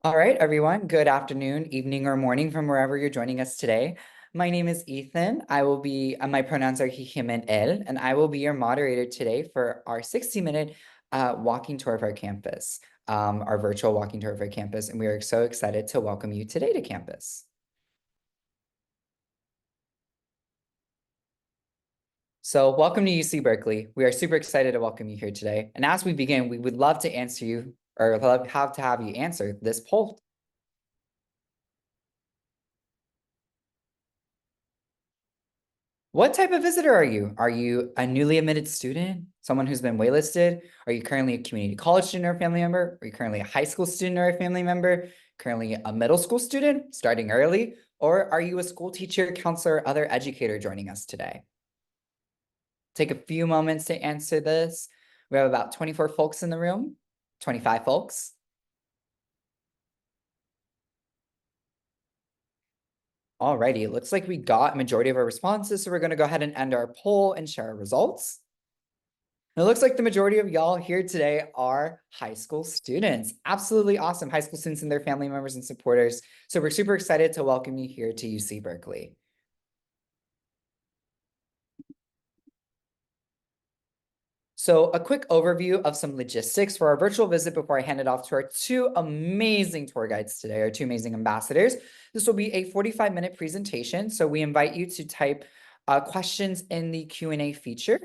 All right, everyone. Good afternoon, evening, or morning from wherever you're joining us today. My name is Ethan. My pronouns are he, him, and él, and I will be your moderator today for our 60-minute walking tour of our campus, our virtual walking tour of our campus. And we are so excited to welcome you today to campus. So welcome to UC Berkeley. We are super excited to welcome you here today. And as we begin, we would love to answer you or love to have you answer this poll. What type of visitor are you? Are you a newly admitted student? Someone who's been waitlisted? Are you currently a community college student or a family member? Are you currently a high school student or a family member? Currently a middle school student starting early? Or are you a school teacher, counselor, or other educator joining us today? Take a few moments to answer this. We have about 24 folks in the room, 25 folks. Alrighty, it looks like we got a majority of our responses, so we're going to go ahead and end our poll and share our results. It looks like the majority of y'all here today are high school students. Absolutely awesome high school students and their family members and supporters. So we're super excited to welcome you here to UC Berkeley. So a quick overview of some logistics for our virtual visit before I hand it off to our two amazing tour guides today, our two amazing ambassadors. This will be a 45-minute presentation. So we invite you to type questions in the Q&A feature.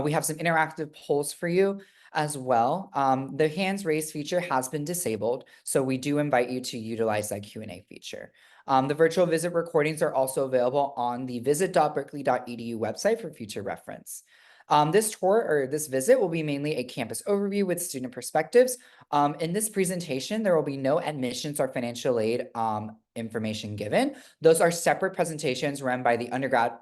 We have some interactive polls for you as well. The hands raised feature has been disabled, so we do invite you to utilize that Q&A feature. The virtual visit recordings are also available on the visit.berkeley.edu website for future reference. This tour or this visit will be mainly a campus overview with student perspectives. In this presentation, there will be no admissions or financial aid information given. Those are separate presentations run by the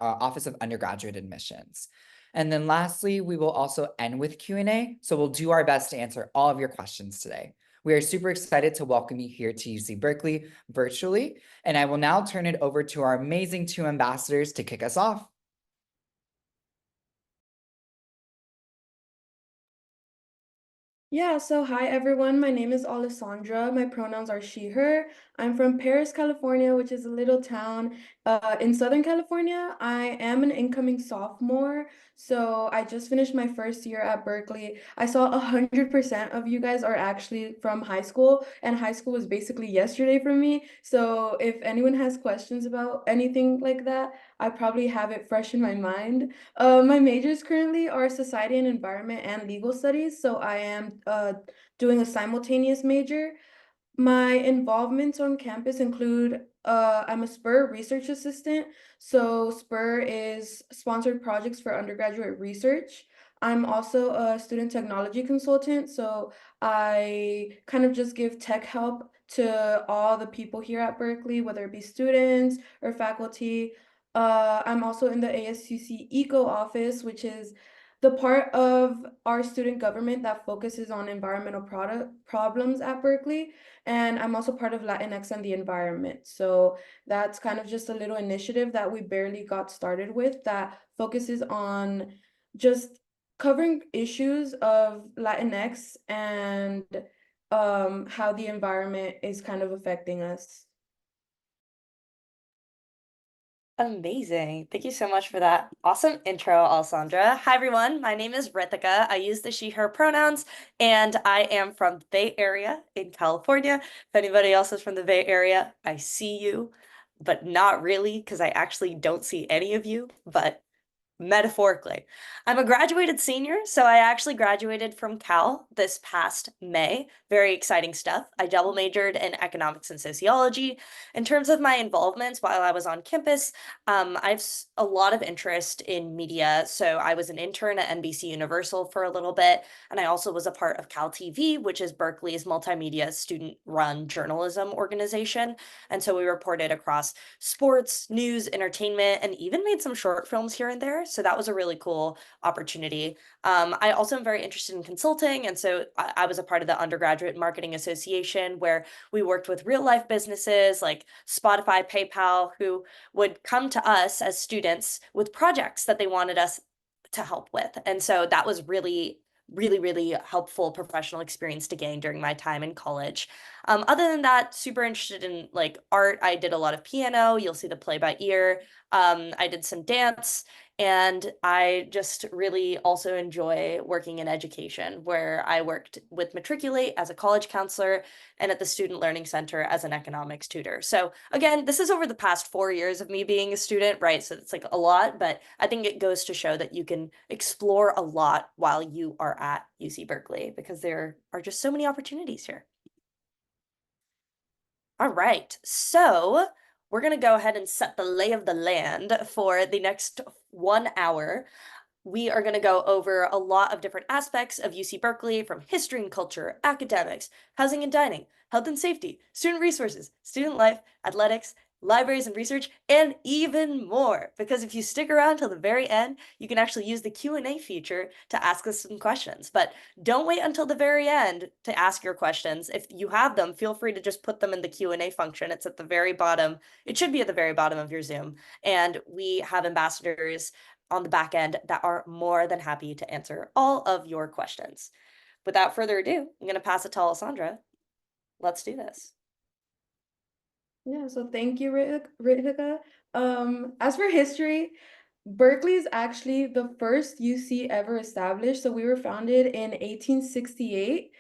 Office of Undergraduate Admissions. And then lastly, we will also end with Q&A. So we'll do our best to answer all of your questions today. We are super excited to welcome you here to UC Berkeley virtually. And I will now turn it over to our amazing two ambassadors to kick us off. Yeah, so hi everyone. My name is Alessandra. My pronouns are she, her. I'm from Perris, California, which is a little town in Southern California. I am an incoming sophomore, so I just finished my first year at Berkeley. I saw 100% of you guys are actually from high school, and high school was basically yesterday for me. So if anyone has questions about anything like that, I probably have it fresh in my mind. My majors currently are society and environment and legal studies, so I am doing a simultaneous major. My involvements on campus include I'm a SPUR research assistant. So SPUR is sponsored projects for undergraduate research. I'm also a student technology consultant, so I kind of just give tech help to all the people here at Berkeley, whether it be students or faculty. I'm also in the ASUC Eco office, which is the part of our student government that focuses on environmental problems at Berkeley. And I'm also part of Latinx and the environment. So that's kind of just a little initiative that we barely got started with that focuses on just covering issues of Latinx and how the environment is kind of affecting us. Amazing. Thank you so much for that awesome intro, Alessandra. Hi, everyone. My name is Ritika. I use the she, her pronouns, and I am from the Bay Area in California. If anybody else is from the Bay Area, I see you, but not really, because I actually don't see any of you, but metaphorically. I'm a graduated senior, so I actually graduated from Cal this past May. Very exciting stuff. I double majored in economics and sociology. In terms of my involvements while I was on campus, I've a lot of interest in media. So I was an intern at NBC Universal for a little bit, and I also was a part of Cal TV, which is Berkeley's multimedia student-run journalism organization. And so we reported across sports, news, entertainment, and even made some short films here and there. So that was a really cool opportunity. I also am very interested in consulting. And so I was a part of the Undergraduate Marketing Association where we worked with real life businesses like Spotify, PayPal, who would come to us as students with projects that they wanted us to help with. And so that was really really, really helpful professional experience to gain during my time in college. Other than that, super interested in like art. I did a lot of piano. You'll see the play by ear. I did some dance. And I just really also enjoy working in education, where I worked with Matriculate as a college counselor and at the Student Learning Center as an economics tutor. So again, this is over the past 4 years of me being a student, right? So it's like a lot, but I think it goes to show that you can explore a lot while you are at UC Berkeley, because there are just so many opportunities here. All right, so we're going to go ahead and set the lay of the land for the next 1 hour. We are going to go over a lot of different aspects of UC Berkeley, from history and culture, academics, housing and dining, health and safety, student resources, student life, athletics, libraries and research, and even more. Because if you stick around till the very end, you can actually use the Q&A feature to ask us some questions. But don't wait until the very end to ask your questions. If you have them, feel free to just put them in the Q&A function. It's at the very bottom. It should be at the very bottom of your Zoom. And we have ambassadors on the back end that are more than happy to answer all of your questions. Without further ado, I'm going to pass it to Alessandra. Let's do this. Yeah, so thank you, Ritika. As for history, Berkeley is actually the first UC ever established. So we were founded in 1868.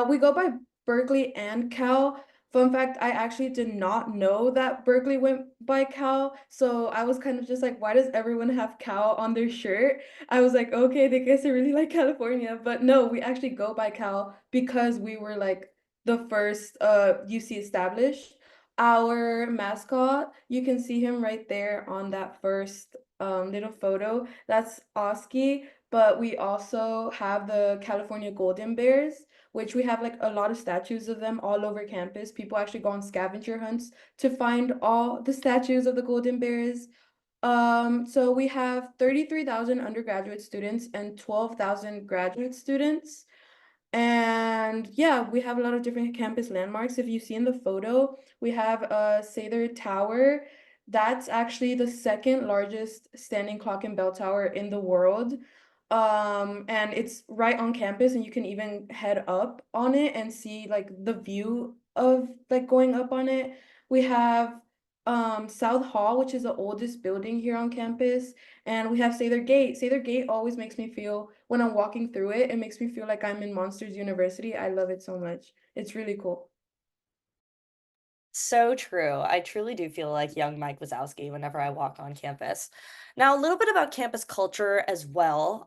We go by Berkeley and Cal. Fun fact, I actually did not know that Berkeley went by Cal. So I was kind of just like, why does everyone have Cal on their shirt? I was like, okay, they guess they really like California. But no, we actually go by Cal because we were like the first UC established. Our mascot, you can see him right there on that first little photo. That's Oski, but we also have the California Golden Bears, which we have like a lot of statues of them all over campus. People actually go on scavenger hunts to find all the statues of the Golden Bears. So we have 33,000 undergraduate students and 12,000 graduate students. And yeah, we have a lot of different campus landmarks. If you see in the photo, we have Sather Tower. That's actually the second largest standing clock and bell tower in the world. And it's right on campus, and you can even head up on it and see like the view of like going up on it. We have South Hall, which is the oldest building here on campus, and we have Sather Gate. Sather Gate always makes me feel, when I'm walking through it, it makes me feel like I'm in Monsters University. I love it so much. It's really cool. So true. I truly do feel like young Mike Wazowski whenever I walk on campus. Now, a little bit about campus culture as well.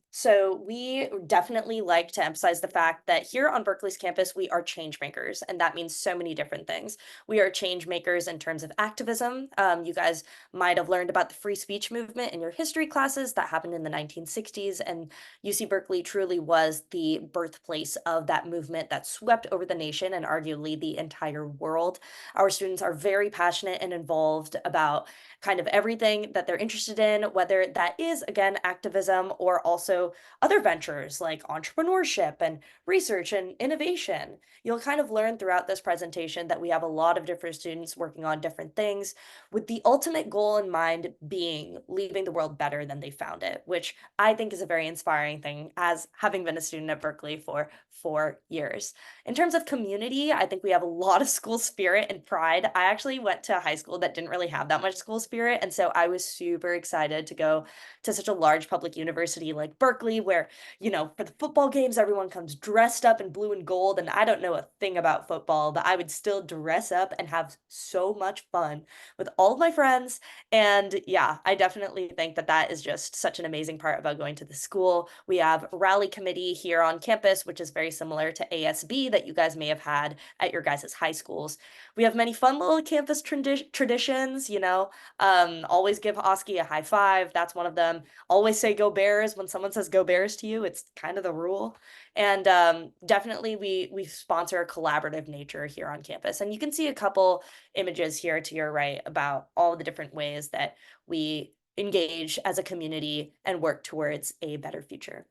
So we definitely like to emphasize the fact that here on Berkeley's campus, we are change makers, and that means so many different things. We are change makers in terms of activism. You guys might have learned about the free speech movement in your history classes that happened in the 1960s, and UC Berkeley truly was the birthplace of that movement that swept over the nation and arguably the entire world. Our students are very passionate and involved about kind of everything that they're interested in, whether that is, again, activism or also other ventures like entrepreneurship and research and innovation. You'll kind of learn throughout this presentation that we have a lot of different students working on different things, with the ultimate goal in mind being leaving the world better than they found it, which I think is a very inspiring thing, as having been a student at Berkeley for 4 years. In terms of community, I think we have a lot of school spirit and pride. I actually went to a high school that didn't really have that much school spirit, and so I was super excited to go to such a large public university like Berkeley, where, you know, for the football games, everyone comes dressed up in blue and gold, and I don't know a thing about football, but I would still dress up and have so much fun with all of my friends. And yeah, I definitely think that that is just such an amazing part about going to the school. We have rally committee here on campus, which is very similar to ASB that you guys may have had at your guys' high schools. We have many fun little campus traditions, you know, always give Oski a high five. That's one of them. Always say go Bears when someone says go Bears to you. It's kind of the rule. And definitely we sponsor a collaborative nature here on campus. And you can see a couple images here to your right about all the different ways that we engage as a community and work towards a better future.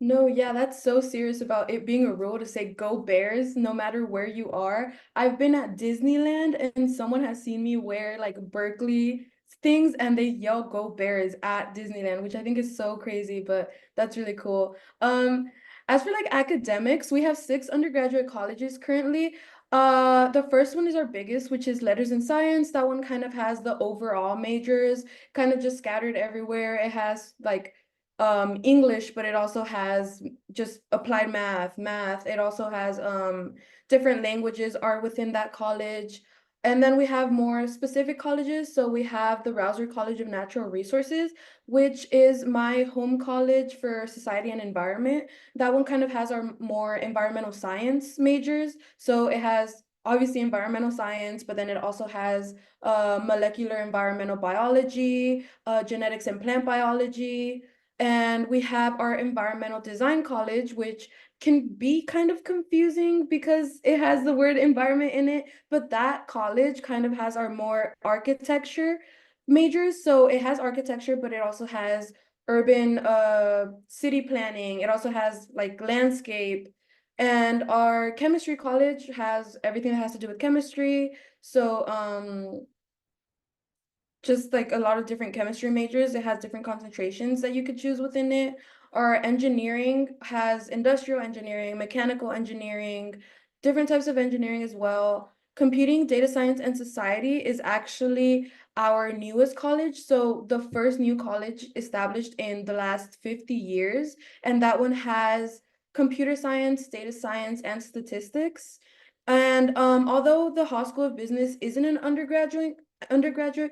No, yeah, that's so serious about it being a rule to say go Bears no matter where you are. I've been at Disneyland and someone has seen me wear like Berkeley things and they yell "Go Bears" at Disneyland, which I think is so crazy, but that's really cool. As for like academics, we have 6 undergraduate colleges currently. The first one is our biggest, which is Letters and Science. That one kind of has the overall majors kind of just scattered everywhere. It has like English, but it also has just applied math. It also has different languages are within that college. And then we have more specific colleges. So we have the Rausser College of Natural Resources, which is my home college for society and environment. That one kind of has our more environmental science majors. So it has obviously environmental science, but then it also has molecular environmental biology, genetics and plant biology. And we have our environmental design college, which can be kind of confusing because it has the word environment in it, but that college kind of has our more architecture majors. So it has architecture, but it also has urban city planning. It also has like landscape. And our chemistry college has everything that has to do with chemistry. So just like a lot of different chemistry majors. It has different concentrations that you could choose within it. Our engineering has industrial engineering, mechanical engineering, different types of engineering as well. Computing, data science, and society is actually our newest college. So the first new college established in the last 50 years. And that one has computer science, data science, and statistics. And although the Haas School of Business isn't an undergraduate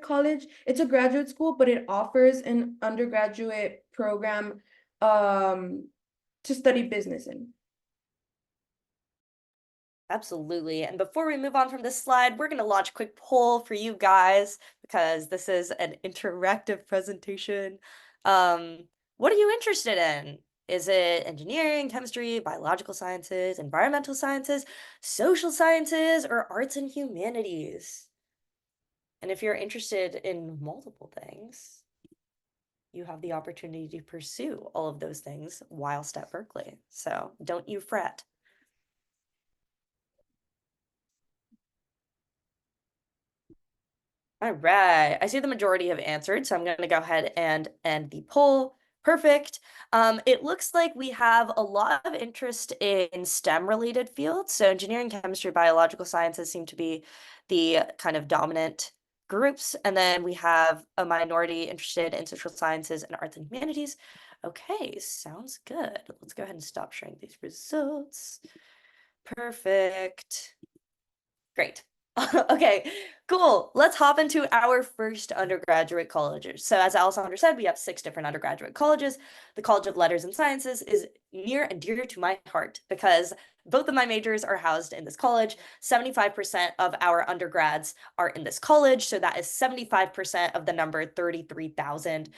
college, it's a graduate school, but it offers an undergraduate program to study business in. Absolutely. And before we move on from this slide, we're going to launch a quick poll for you guys because this is an interactive presentation. What are you interested in? Is it engineering, chemistry, biological sciences, environmental sciences, social sciences, or arts and humanities? And if you're interested in multiple things, you have the opportunity to pursue all of those things whilst at Berkeley. So don't you fret. All right, I see the majority have answered, so I'm going to go ahead and end the poll. Perfect. It looks like we have a lot of interest in STEM-related fields. So engineering, chemistry, biological sciences seem to be the kind of dominant groups. And then we have a minority interested in social sciences and arts and humanities. Okay, sounds good. Let's go ahead and stop sharing these results. Perfect. Great. Okay, cool. Let's hop into our first undergraduate colleges. So as Alessandra said, we have 6 different undergraduate colleges. The College of Letters and Sciences is near and dear to my heart because both of my majors are housed in this college. 75% of our undergrads are in this college, so that is 75% of the number 33,000.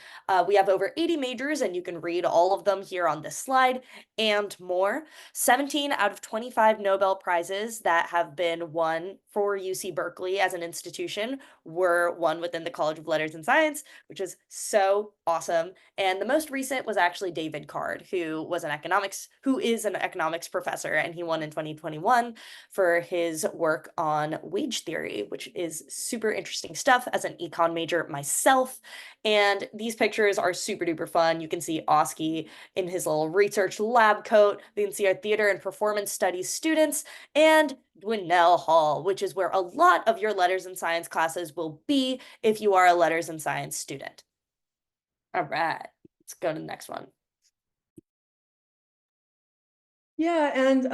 We have over 80 majors, and you can read all of them here on this slide and more. 17 out of 25 Nobel Prizes that have been won for UC Berkeley as an institution were won within the College of Letters and Science, which is so awesome. And the most recent was actually David Card, who is an economics professor, and he won in 2021 for his work on wage theory, which is super interesting stuff as an econ major myself. And these pictures are super duper fun. You can see Oski in his little research lab coat. You can see our theater and performance studies students and Dwinell Hall, which is where a lot of your letters and science classes will be if you are a letters and science student. All right, let's go to the next one. Yeah, and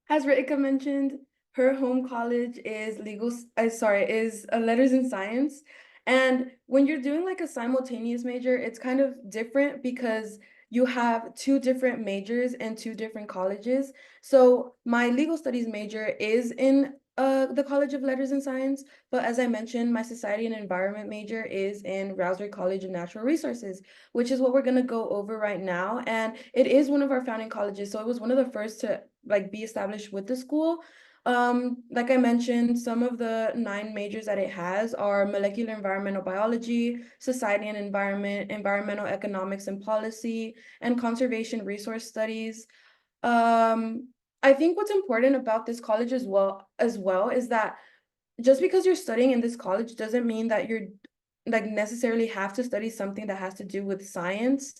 as Ritika mentioned, her home college is letters and science. And when you're doing like a simultaneous major, it's kind of different because you have 2 different majors and 2 different colleges. So my legal studies major is in the College of Letters and Science, but as I mentioned, my society and environment major is in Rausser College of Natural Resources, which is what we're going to go over right now. And it is one of our founding colleges, so it was one of the first to like be established with the school. Like I mentioned, some of the 9 majors that it has are molecular environmental biology, society and environment, environmental economics and policy, and conservation resource studies. I think what's important about this college as well is that just because you're studying in this college doesn't mean that you're like necessarily have to study something that has to do with science.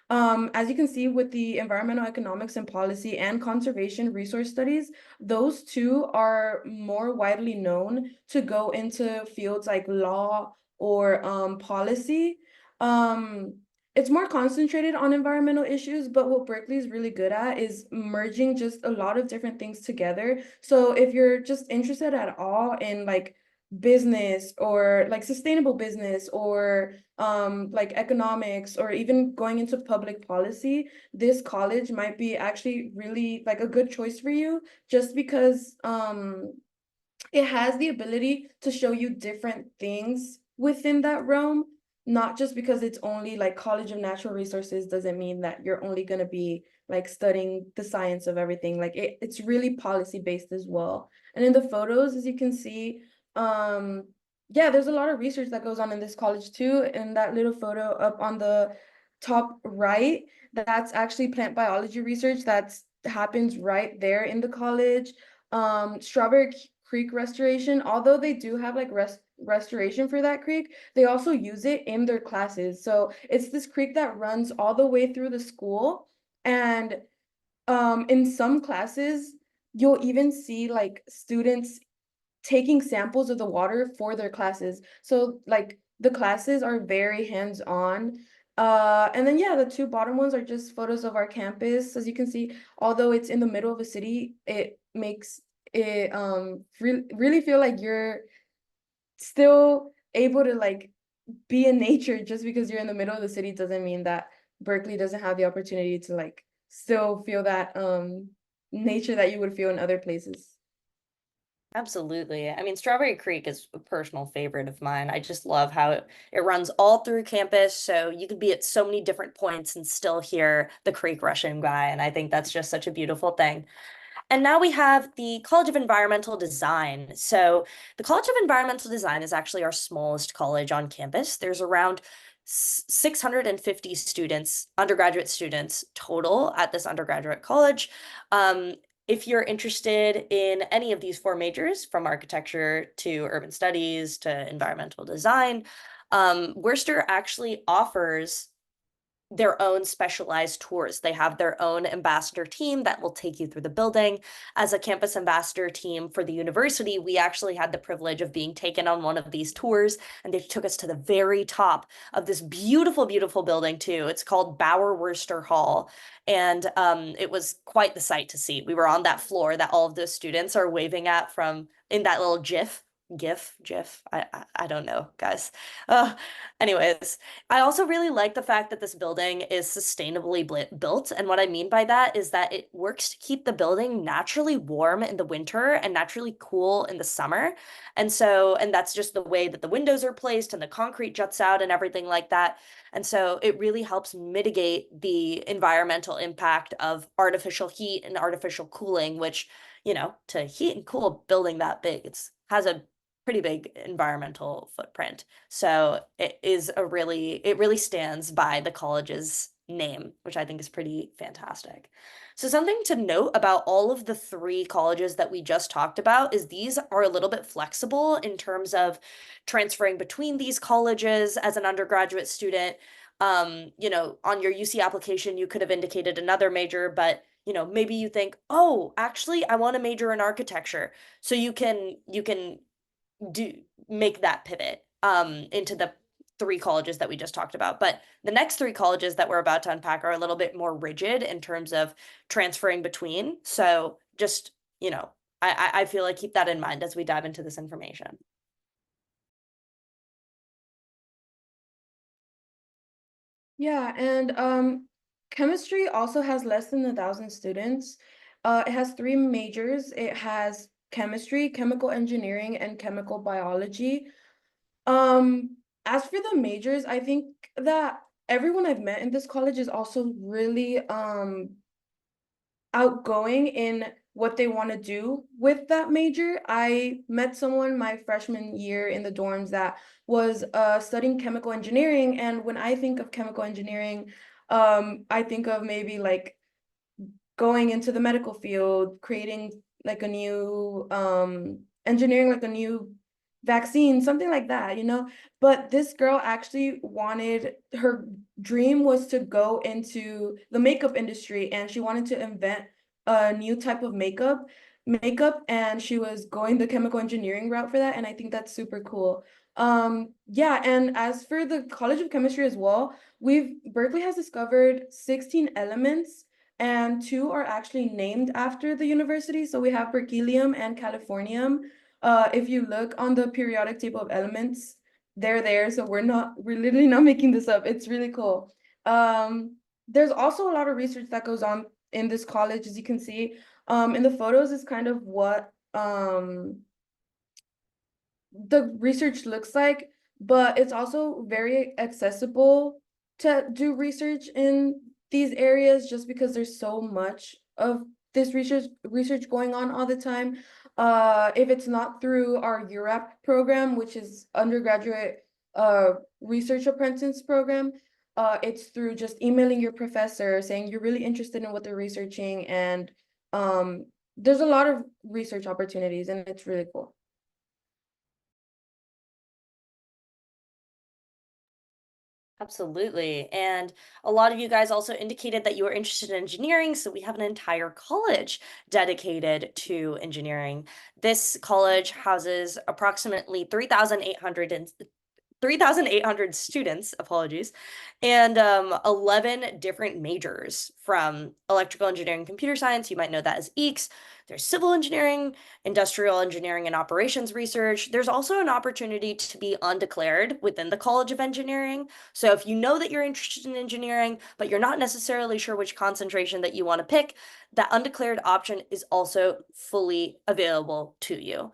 As you can see with the environmental economics and policy and conservation resource studies, those two are more widely known to go into fields like law or policy. It's more concentrated on environmental issues, but what Berkeley is really good at is merging just a lot of different things together. So if you're just interested at all in like business or like sustainable business or like economics or even going into public policy, this college might be actually really like a good choice for you, just because it has the ability to show you different things within that realm. Not just because it's only like College of Natural Resources doesn't mean that you're only going to be like studying the science of everything. Like it's really policy based as well. And in the photos, as you can see, yeah, there's a lot of research that goes on in this college too. In that little photo up on the top right, that's actually plant biology research that's happens right there in the college. Strawberry Creek restoration, although they do have like restoration for that creek, they also use it in their classes. So it's this creek that runs all the way through the school, and in some classes you'll even see like students taking samples of the water for their classes. So like the classes are very hands-on. And then yeah, the two bottom ones are just photos of our campus. As you can see, although it's in the middle of a city, it makes it really feel like you're still able to like be in nature. Just because you're in the middle of the city doesn't mean that Berkeley doesn't have the opportunity to like still feel that nature that you would feel in other places. Absolutely. I mean, Strawberry Creek is a personal favorite of mine. I just love how it runs all through campus. So you could be at so many different points and still hear the creek rushing by. And I think that's just such a beautiful thing. And now we have the College of Environmental Design. So the College of Environmental Design is actually our smallest college on campus. There's around 650 students, undergraduate students total at this undergraduate college. If you're interested in any of these four majors, from architecture to urban studies to environmental design, Worcester actually offers their own specialized tours. They have their own ambassador team that will take you through the building. As a campus ambassador team for the university, we actually had the privilege of being taken on one of these tours, and they took us to the very top of this beautiful, beautiful building too. It's called Bauer Worcester Hall, and it was quite the sight to see. We were on that floor that all of those students are waving at from in that little GIF. I don't know, guys. Anyways, I also really like the fact that this building is sustainably built. And what I mean by that is that it works to keep the building naturally warm in the winter and naturally cool in the summer. And that's just the way that the windows are placed and the concrete juts out and everything like that. And so it really helps mitigate the environmental impact of artificial heat and artificial cooling, which, to heat and cool a building that big, has a pretty big environmental footprint. So it really stands by the college's name, which I think is pretty fantastic. So something to note about all of the three colleges that we just talked about is these are a little bit flexible in terms of transferring between these colleges as an undergraduate student. On your UC application, you could have indicated another major, but maybe you think, oh, actually, I want to major in architecture. So you can do make that pivot into the three colleges that we just talked about. But the next three colleges that we're about to unpack are a little bit more rigid in terms of transferring between. So just, I feel like keep that in mind as we dive into this information. Yeah, and chemistry also has less than 1,000 students. It has three majors. It has chemistry, chemical engineering, and chemical biology. As for the majors, I think that everyone I've met in this college is also really outgoing in what they want to do with that major. I met someone my freshman year in the dorms that was studying chemical engineering, and when I think of chemical engineering, I think of maybe like going into the medical field, creating like a new engineering like a new vaccine, something like that, you know. But this girl actually wanted, her dream was to go into the makeup industry, and she wanted to invent a new type of makeup, and she was going the chemical engineering route for that, and I think that's super cool. Yeah, and as for the College of Chemistry as well, Berkeley has discovered 16 elements, and 2 are actually named after the university. So we have berkelium and californium. If you look on the periodic table of elements, they're there. So we're literally not making this up. It's really cool. There's also a lot of research that goes on in this college, as you can see. In the photos is kind of what the research looks like, but it's also very accessible to do research in these areas just because there's so much of this research going on all the time. If it's not through our URAP program, which is undergraduate research apprentice program, it's through just emailing your professor saying you're really interested in what they're researching, and there's a lot of research opportunities, and it's really cool. Absolutely. And a lot of you guys also indicated that you were interested in engineering, so we have an entire college dedicated to engineering. This college houses approximately 3,800 students, apologies, and 11 different majors, from electrical engineering, computer science, you might know that as EECS. There's civil engineering, industrial engineering and operations research. There's also an opportunity to be undeclared within the College of Engineering. So if you know that you're interested in engineering, but you're not necessarily sure which concentration that you want to pick, that undeclared option is also fully available to you.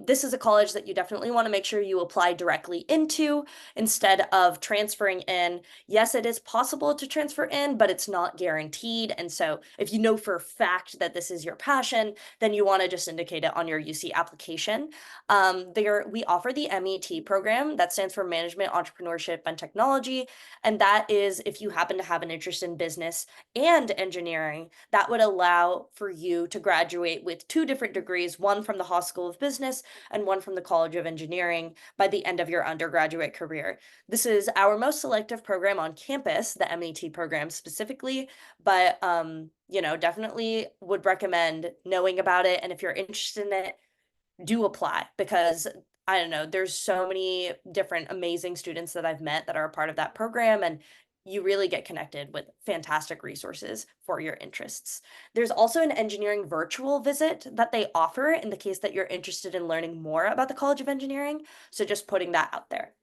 This is a college that you definitely want to make sure you apply directly into instead of transferring in. Yes, it is possible to transfer in, but it's not guaranteed. And so if you know for a fact that this is your passion, then you want to just indicate it on your UC application. We offer the MET program, that stands for Management, Entrepreneurship, and Technology. And that is if you happen to have an interest in business and engineering, that would allow for you to graduate with 2 different degrees, one from the Haas School of Business and one from the College of Engineering, by the end of your undergraduate career. This is our most selective program on campus, the MET program specifically, but definitely would recommend knowing about it. And if you're interested in it, do apply, because I don't know, there's so many different amazing students that I've met that are a part of that program, and you really get connected with fantastic resources for your interests. There's also an engineering virtual visit that they offer in the case that you're interested in learning more about the College of Engineering. So just putting that out there.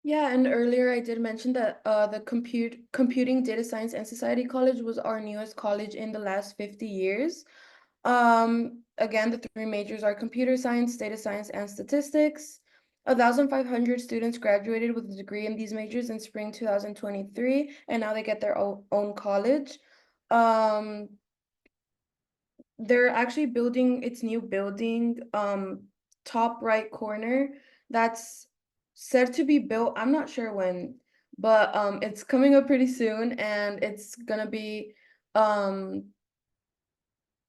Yeah, and earlier I did mention that the Computing, Data Science, and Society College was our newest college in the last 50 years. Again, the 3 majors are computer science, data science, and statistics. 1,500 students graduated with a degree in these majors in spring 2023, and now they get their own college. They're actually building its new building, top right corner, that's said to be built, I'm not sure when, but it's coming up pretty soon, and it's gonna be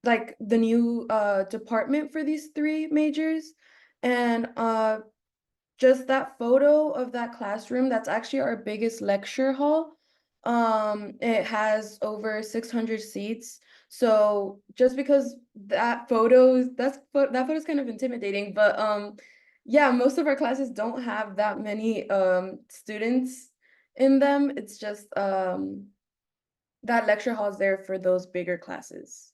like the new department for these 3 majors. And just that photo of that classroom, that's actually our biggest lecture hall. It has over 600 seats. So just because that photo is kind of intimidating, but yeah, most of our classes don't have that many students in them. It's just that lecture hall is there for those bigger classes.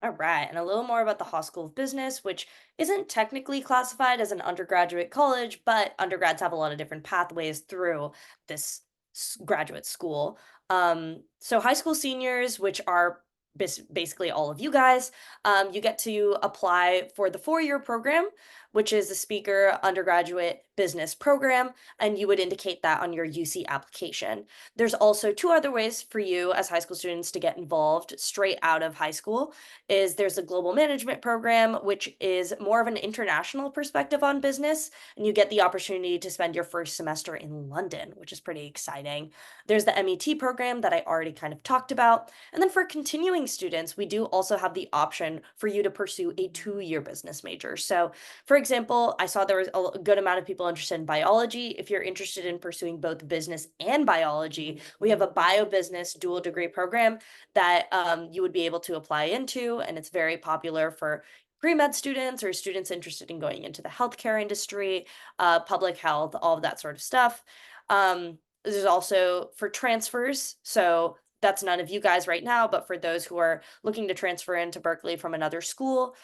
All right, and a little more about the Haas School of Business, which isn't technically classified as an undergraduate college, but undergrads have a lot of different pathways through this graduate school. So high school seniors, which are basically all of you guys, you get to apply for the 4-year program, which is a speaker undergraduate business program, and you would indicate that on your UC application. There's also two other ways for you as high school students to get involved straight out of high school. There's a global management program, which is more of an international perspective on business, and you get the opportunity to spend your first semester in London, which is pretty exciting. There's the MET program that I already kind of talked about. And then for continuing students, we do also have the option for you to pursue a 2-year business major. So for example, I saw there was a good amount of people interested in biology. If you're interested in pursuing both business and biology, we have a biobusiness dual degree program that you would be able to apply into, and it's very popular for pre-med students or students interested in going into the healthcare industry, public health, all of that sort of stuff. There's also for transfers, so that's none of you guys right now, but for those who are looking to transfer into Berkeley from another school,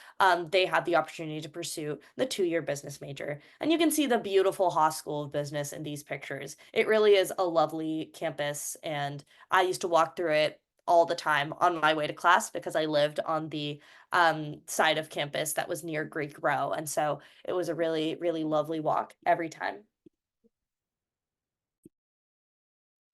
they have the opportunity to pursue the 2-year business major. And you can see the beautiful Haas School of Business in these pictures. It really is a lovely campus, and I used to walk through it all the time on my way to class because I lived on the side of campus that was near Greek Row. And so it was a really, really lovely walk every time.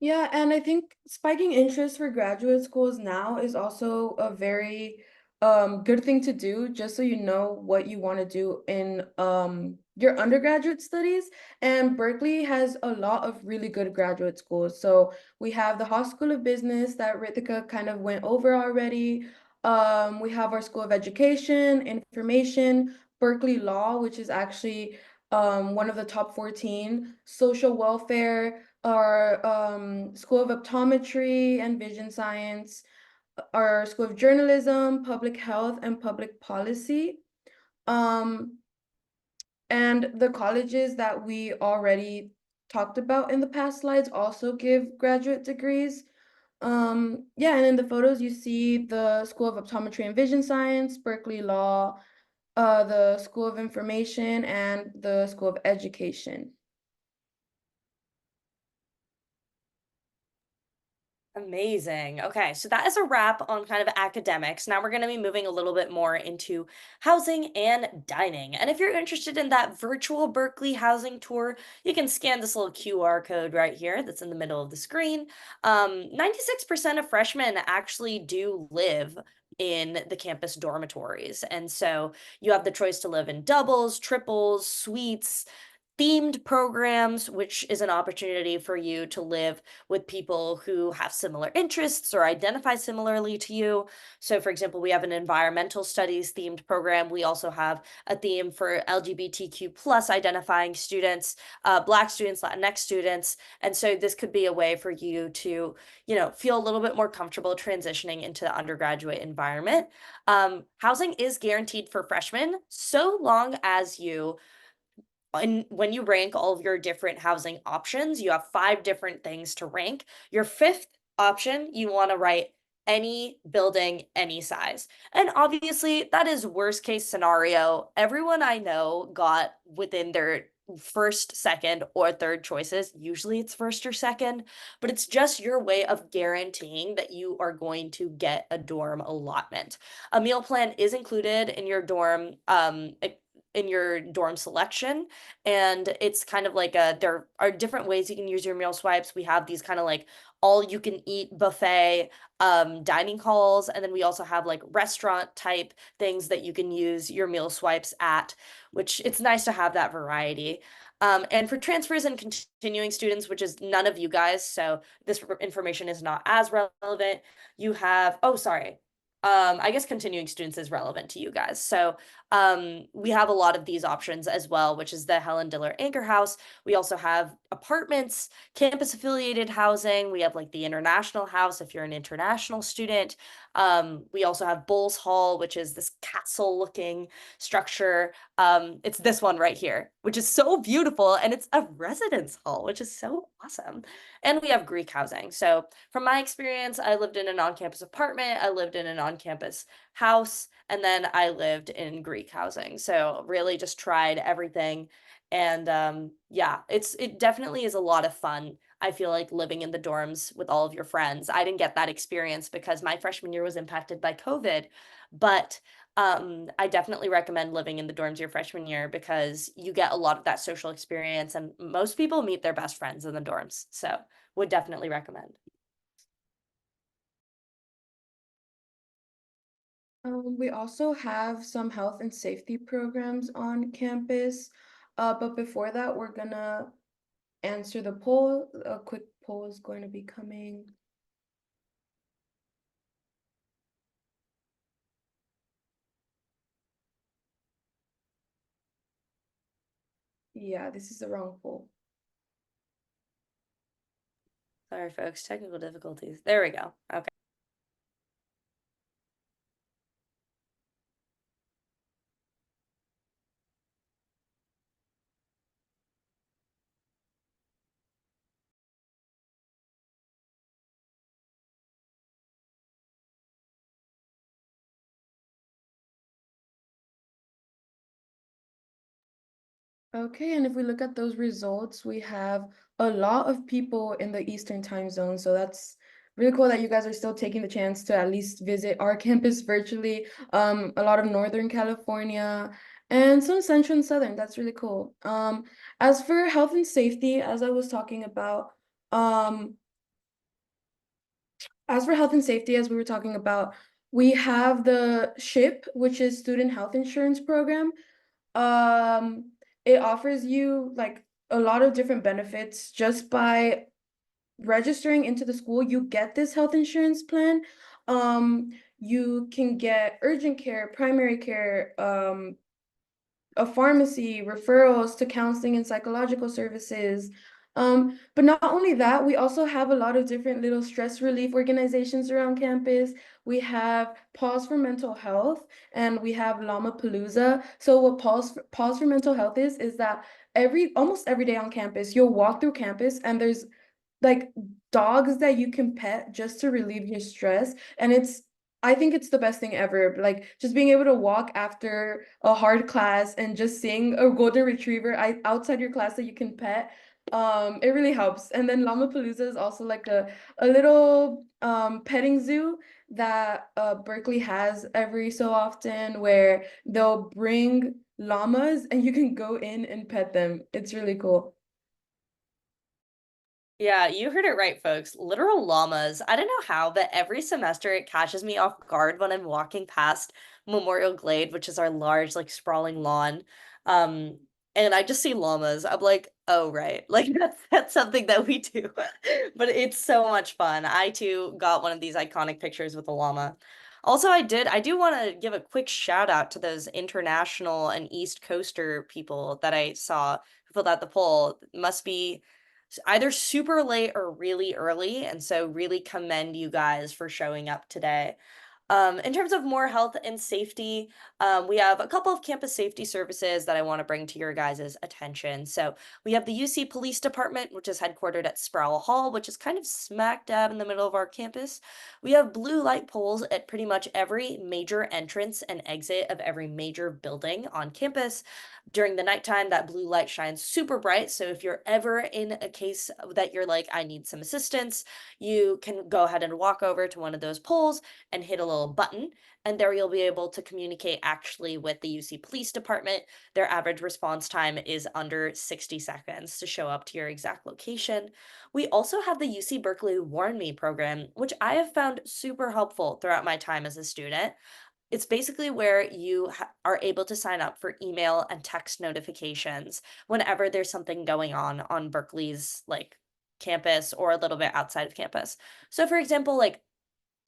Yeah, and I think spiking interest for graduate schools now is also a very good thing to do, just so you know what you want to do in your undergraduate studies. And Berkeley has a lot of really good graduate schools. So we have the Haas School of Business that Ritika kind of went over already. We have our School of Education, Information, Berkeley Law, which is actually one of the top 14, social welfare, our School of Optometry and Vision Science, our School of Journalism, Public Health, and Public Policy. And the colleges that we already talked about in the past slides also give graduate degrees. Yeah, and in the photos you see the School of Optometry and Vision Science, Berkeley Law, the School of Information, and the School of Education. Amazing. Okay, so that is a wrap on kind of academics. Now we're going to be moving a little bit more into housing and dining. And if you're interested in that virtual Berkeley housing tour, you can scan this little QR code right here that's in the middle of the screen. 96% of freshmen actually do live in the campus dormitories. And so you have the choice to live in doubles, triples, suites, themed programs, which is an opportunity for you to live with people who have similar interests or identify similarly to you. So, for example, we have an environmental studies themed program. We also have a theme for LGBTQ plus identifying students, Black students, Latinx students. And so this could be a way for you to, feel a little bit more comfortable transitioning into the undergraduate environment. Housing is guaranteed for freshmen so long as you and when you rank all of your different housing options, you have 5 different things to rank. Your 5th option, you want to write any building, any size. And obviously, that is worst case scenario. Everyone I know got within their first, second, or third choices. Usually it's first or second, but it's just your way of guaranteeing that you are going to get a dorm allotment. A meal plan is included in your dorm selection, and it's kind of like there are different ways you can use your meal swipes. We have these kind of like all you can eat buffet dining halls, and then we also have like restaurant type things that you can use your meal swipes at, which it's nice to have that variety. And for transfers and continuing students, which is none of you guys, so this information is not as relevant, you have, oh, sorry. I guess continuing students is relevant to you guys. So we have a lot of these options as well, which is the Helen Diller Anchor House. We also have apartments, campus affiliated housing. We have like the International House if you're an international student. We also have Bowles Hall, which is this castle looking structure. It's this one right here, which is so beautiful, and it's a residence hall, which is so awesome. And we have Greek housing. So from my experience, I lived in an on-campus apartment, I lived in an on-campus house, and then I lived in Greek housing. So really just tried everything. And yeah, it definitely is a lot of fun. I feel like living in the dorms with all of your friends. I didn't get that experience because my freshman year was impacted by COVID, but I definitely recommend living in the dorms your freshman year because you get a lot of that social experience, and most people meet their best friends in the dorms. So would definitely recommend. We also have some health and safety programs on campus. But before that, we're gonna answer the poll. A quick poll is going to be coming. Yeah, this is the wrong poll. Sorry, folks, technical difficulties. There we go. Okay. Okay, and if we look at those results, we have a lot of people in the Eastern time zone. So that's really cool that you guys are still taking the chance to at least visit our campus virtually. A lot of Northern California and some Central and Southern. That's really cool. As for health and safety, as I was talking about, as for health and safety, as we were talking about, we have the SHIP, which is Student Health Insurance Program. Um, it offers you like a lot of different benefits just by registering into the school. You get this health insurance plan. You can get urgent care, primary care, a pharmacy, referrals to counseling and psychological services. But not only that, we also have a lot of different little stress relief organizations around campus. We have Pause for Mental Health and we have Llama-Palooza. So what Pause for Mental Health is that almost every day on campus, you'll walk through campus and there's like dogs that you can pet just to relieve your stress. And I think it's the best thing ever. Like just being able to walk after a hard class and just seeing a golden retriever outside your class that you can pet. It really helps. And then Llama-Palooza is also like a little petting zoo that Berkeley has every so often where they'll bring llamas and you can go in and pet them. It's really cool. Yeah, you heard it right, folks. Literal llamas. I don't know how, but every semester it catches me off guard when I'm walking past Memorial Glade, which is our large, like, sprawling lawn. Um, and I just see llamas. I'm like, oh, right. Like, that's something that we do. But it's so much fun. I too got one of these iconic pictures with a llama. Also, I do want to give a quick shout out to those international and East Coaster people that I saw who filled out the poll. It must be either super late or really early, and so really commend you guys for showing up today. In terms of more health and safety, we have a couple of campus safety services that I want to bring to your guys' attention. So we have the UC Police Department, which is headquartered at Sproul Hall, which is kind of smack dab in the middle of our campus. We have blue light poles at pretty much every major entrance and exit of every major building on campus. During the nighttime, that blue light shines super bright. So if you're ever in a case that you're like, I need some assistance, you can go ahead and walk over to one of those poles and hit a little button, and there you'll be able to communicate actually with the UC Police Department. Their average response time is under 60 seconds to show up to your exact location. We also have the UC Berkeley Warn Me program, which I have found super helpful throughout my time as a student. It's basically where you are able to sign up for email and text notifications whenever there's something going on Berkeley's like campus or a little bit outside of campus. So for example, like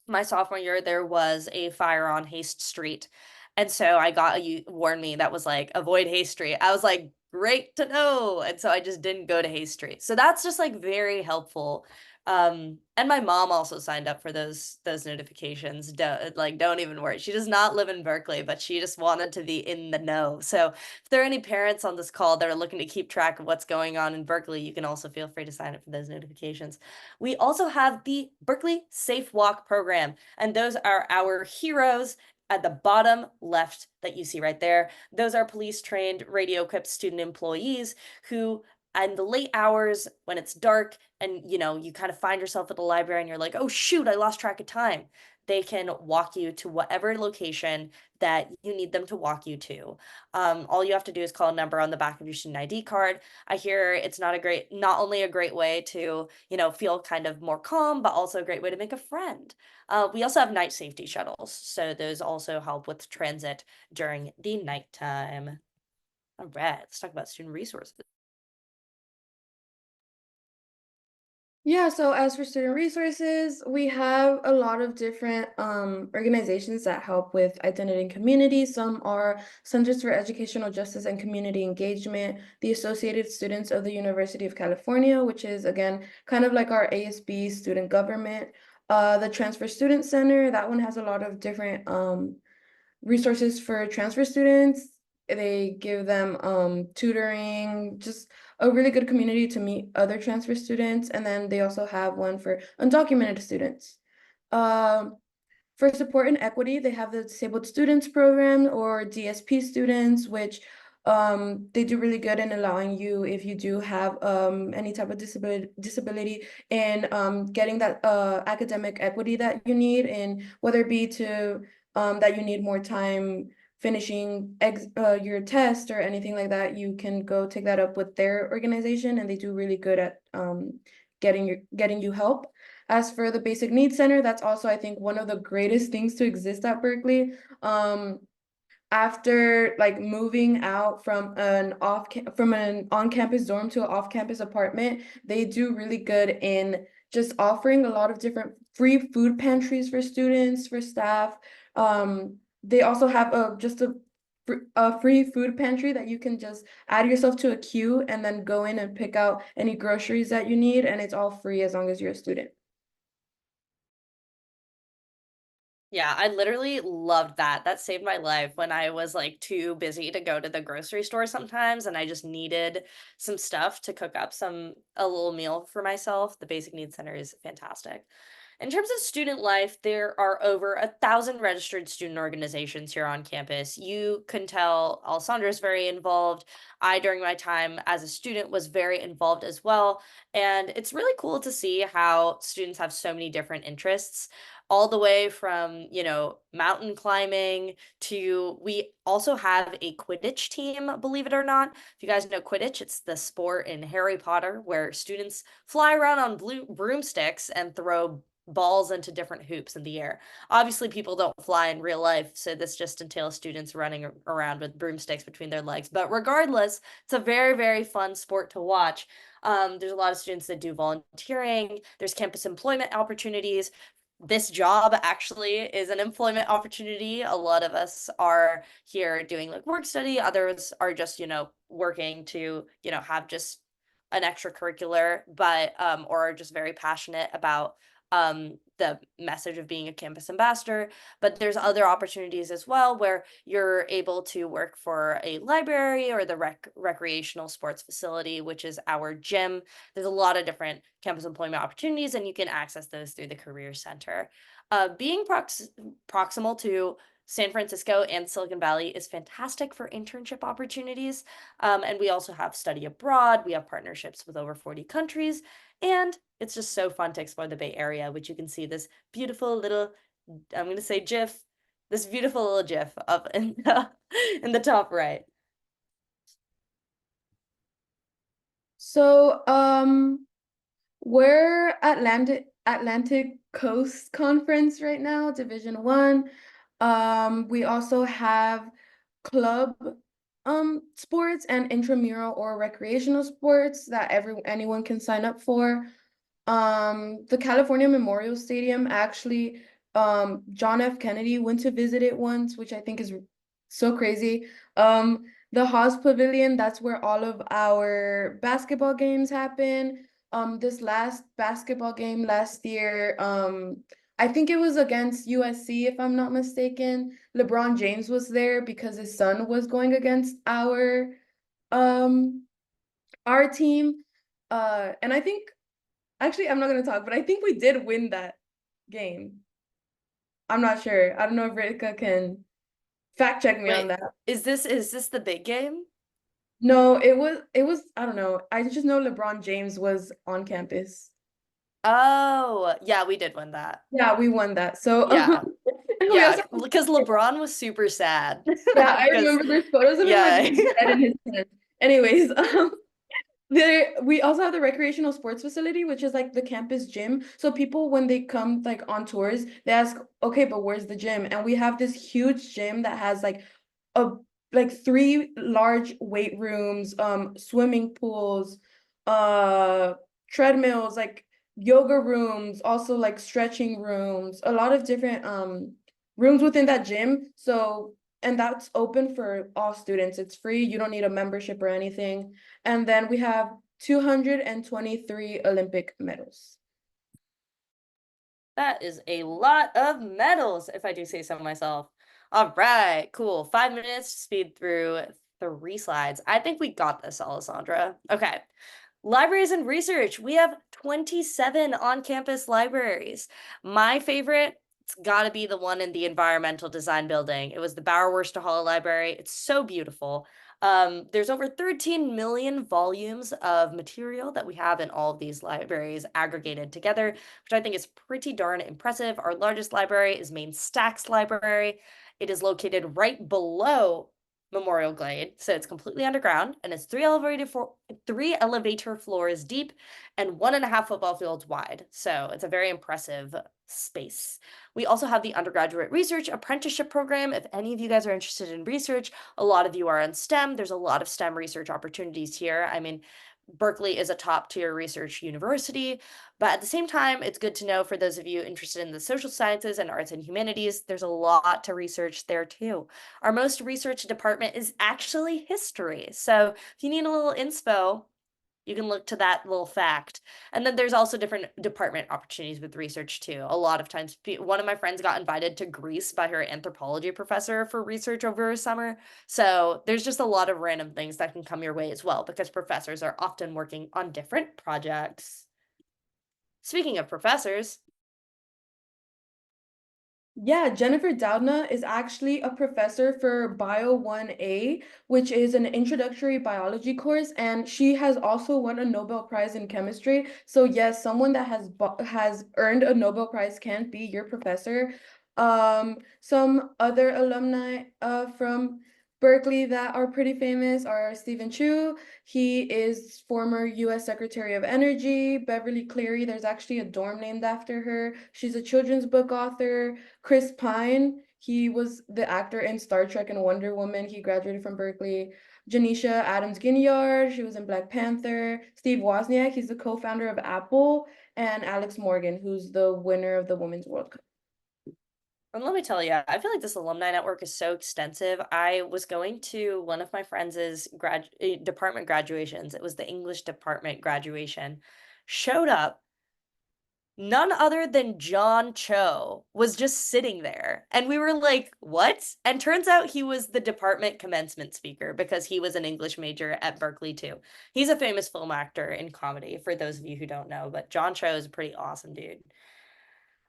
my sophomore year, there was a fire on Haste Street. And so I got a warn me that was like, avoid Haste Street. I was like, great to know. And so I just didn't go to Haste Street. So that's just like very helpful. And my mom also signed up for those notifications. Don't even worry. She does not live in Berkeley, but she just wanted to be in the know. So if there are any parents on this call that are looking to keep track of what's going on in Berkeley, you can also feel free to sign up for those notifications. We also have the Berkeley Safe Walk program, and those are our heroes at the bottom left that you see right there. Those are police trained, radio equipped student employees who, in the late hours when it's dark and you kind of find yourself at the library and you're like, oh shoot, I lost track of time. they can walk you to whatever location that you need them to walk you to. All you have to do is call a number on the back of your student ID card. I hear it's not only a great way to, feel kind of more calm, but also a great way to make a friend. We also have night safety shuttles, so those also help with transit during the nighttime. All right, let's talk about student resources. Yeah, so as for student resources, we have a lot of different organizations that help with identity and community. Some are Centers for Educational Justice and Community Engagement, the Associated Students of the University of California, which is, again, kind of like our ASB student government. The Transfer Student Center, that one has a lot of different resources for transfer students. They give them tutoring, just a really good community to meet other transfer students. And then they also have one for undocumented students. For support and equity, they have the Disabled Students Program or DSP students, which they do really good in allowing you, if you do have any type of disability in getting that academic equity that you need, and whether it be to that you need more time finishing your test or anything like that, you can go take that up with their organization, and they do really good at getting you help. As for the Basic Needs Center, that's also, I think, one of the greatest things to exist at Berkeley. After like moving out from an on-campus dorm to an off-campus apartment, they do really good in just offering a lot of different free food pantries for students, for staff. They also have a free food pantry that you can just add yourself to a queue and then go in and pick out any groceries that you need, and it's all free as long as you're a student. Yeah, I literally loved that. That saved my life when I was like too busy to go to the grocery store sometimes and I just needed some stuff to cook up a little meal for myself. The Basic Needs Center is fantastic. In terms of student life, there are over 1,000 registered student organizations here on campus. You can tell Alessandra is very involved. I, during my time as a student, was very involved as well. And it's really cool to see how students have so many different interests, all the way from, mountain climbing to, we also have a Quidditch team, believe it or not. If you guys know Quidditch, it's the sport in Harry Potter where students fly around on blue broomsticks and throw balls into different hoops in the air. Obviously, people don't fly in real life, so this just entails students running around with broomsticks between their legs. But regardless, it's a very, very fun sport to watch. There's a lot of students that do volunteering. There's campus employment opportunities. This job actually is an employment opportunity. A lot of us are here doing like work study. Others are just, working to, have just an extracurricular, but or are just very passionate about the message of being a campus ambassador. But there's other opportunities as well where you're able to work for a library or the recreational sports facility, which is our gym. There's a lot of different campus employment opportunities, and you can access those through the Career Center. Being proximal to San Francisco and Silicon Valley is fantastic for internship opportunities. And we also have study abroad. We have partnerships with over 40 countries. And it's just so fun to explore the Bay Area, which you can see this beautiful little, I'm going to say GIF, this beautiful little GIF up in the top right. So, we're Atlantic Coast Conference right now, Division 1. We also have club sports and intramural or recreational sports that anyone can sign up for. The California Memorial Stadium, actually, John F. Kennedy went to visit it once, which I think is so crazy. The Haas Pavilion, that's where all of our basketball games happen. This last basketball game last year, I think it was against USC, if I'm not mistaken. LeBron James was there because his son was going against our team. And I think, actually, I'm not gonna talk, but I think we did win that game. I'm not sure. I don't know if Ritika can fact check me on that. Is this the big game? No, it was I don't know. I just know LeBron James was on campus. Oh, yeah, we did win that. Yeah, we won that. So Yeah. we Yeah, also because LeBron was super sad. yeah, I 'Cause- remember there's photos of him yeah. like dead in his tent. Anyways, we also have the recreational sports facility, which is like the campus gym. So people, when they come like on tours, they ask, okay, but where's the gym? And we have this huge gym that has a like 3 large weight rooms, swimming pools, treadmills, like yoga rooms, also like stretching rooms, a lot of different rooms within that gym. So, and that's open for all students. It's free. You don't need a membership or anything. And then we have 223 Olympic medals. That is a lot of medals, if I do say so myself. All right, cool. 5 minutes to speed through 3 slides. I think we got this, Alessandra. Okay. Libraries and research. We have 27 on-campus libraries. My favorite, it's got to be the one in the environmental design building. It was the Bauer-Worcester Hall Library. It's so beautiful. There's over 13 million volumes of material that we have in all of these libraries aggregated together, which I think is pretty darn impressive. Our largest library is Main Stacks Library. It is located right below Memorial Glade, so it's completely underground, and it's 3 elevator floors deep and 1.5 football fields wide. So it's a very impressive space. We also have the undergraduate research apprenticeship program. If any of you guys are interested in research, a lot of you are in STEM. There's a lot of STEM research opportunities here. I mean, Berkeley is a top tier research university, but at the same time, it's good to know for those of you interested in the social sciences and arts and humanities, there's a lot to research there too. Our most researched department is actually history. So if you need a little inspo, you can look to that little fact. And then there's also different department opportunities with research too. A lot of times, one of my friends got invited to Greece by her anthropology professor for research over a summer. So there's just a lot of random things that can come your way as well, because professors are often working on different projects. Speaking of professors, Yeah, Jennifer Doudna is actually a professor for Bio 1A, which is an introductory biology course, and she has also won a Nobel Prize in chemistry. So yes, someone that has earned a Nobel Prize can be your professor. Some other alumni from Berkeley that are pretty famous are Stephen Chu. He is former U.S. Secretary of Energy. Beverly Cleary, there's actually a dorm named after her. She's a children's book author. Chris Pine, he was the actor in Star Trek and Wonder Woman. He graduated from Berkeley. Janisha Adams-Ginyard, she was in Black Panther. Steve Wozniak, he's the co-founder of Apple. And Alex Morgan, who's the winner of the Women's World Cup. and let me tell you, I feel like this alumni network is so extensive. I was going to one of my friends' department graduations. It was the English department graduation. Showed up, none other than John Cho was just sitting there. And we were like, what? And turns out he was the department commencement speaker because he was an English major at Berkeley too. He's a famous film actor in comedy, for those of you who don't know, but John Cho is a pretty awesome dude.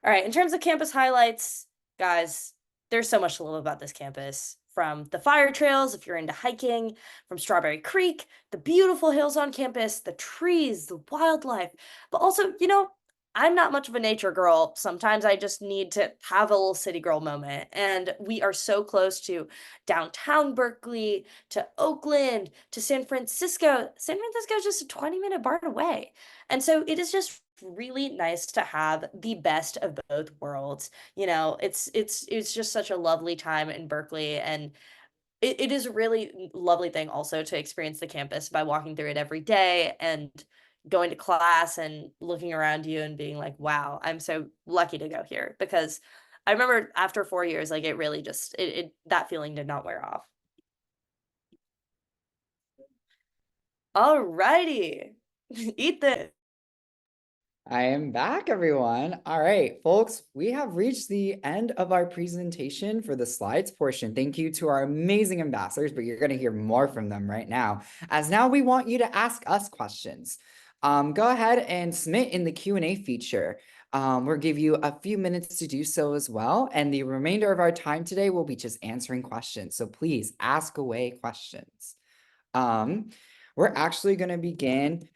All right, in terms of campus highlights, guys, there's so much to love about this campus. From the fire trails, if you're into hiking, from Strawberry Creek, the beautiful hills on campus, the trees, the wildlife, but also, I'm not much of a nature girl. Sometimes I just need to have a little city girl moment. And we are so close to downtown Berkeley, to Oakland, to San Francisco. San Francisco is just a 20-minute BART away. And so it is just really nice to have the best of both worlds. It's just such a lovely time in Berkeley, and it is a really lovely thing also to experience the campus by walking through it every day and going to class and looking around you and being like, wow, I'm so lucky to go here. Because I remember after 4 years, like it really just that feeling did not wear off. Alrighty. Eat this. I am back, everyone. All right, folks, we have reached the end of our presentation for the slides portion. Thank you to our amazing ambassadors, but you're going to hear more from them right now, as now we want you to ask us questions. Go ahead and submit in the Q&A feature. We'll give you a few minutes to do so as well, and the remainder of our time today will be just answering questions. So please ask away questions. We're actually going to begin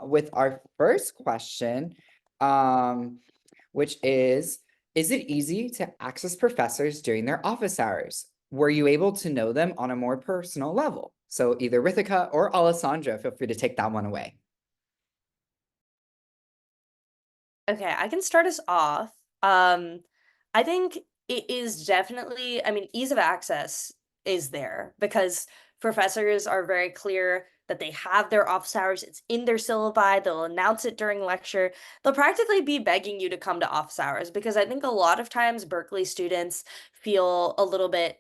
with our first question which is it easy to access professors during their office hours? Were you able to know them on a more personal level? So either Ritika or Alessandra, feel free to take that one away. Okay, I can start us off. I think it is definitely, I mean, ease of access is there because professors are very clear that they have their office hours. It's in their syllabi. They'll announce it during lecture. They'll practically be begging you to come to office hours because I think a lot of times Berkeley students feel a little bit,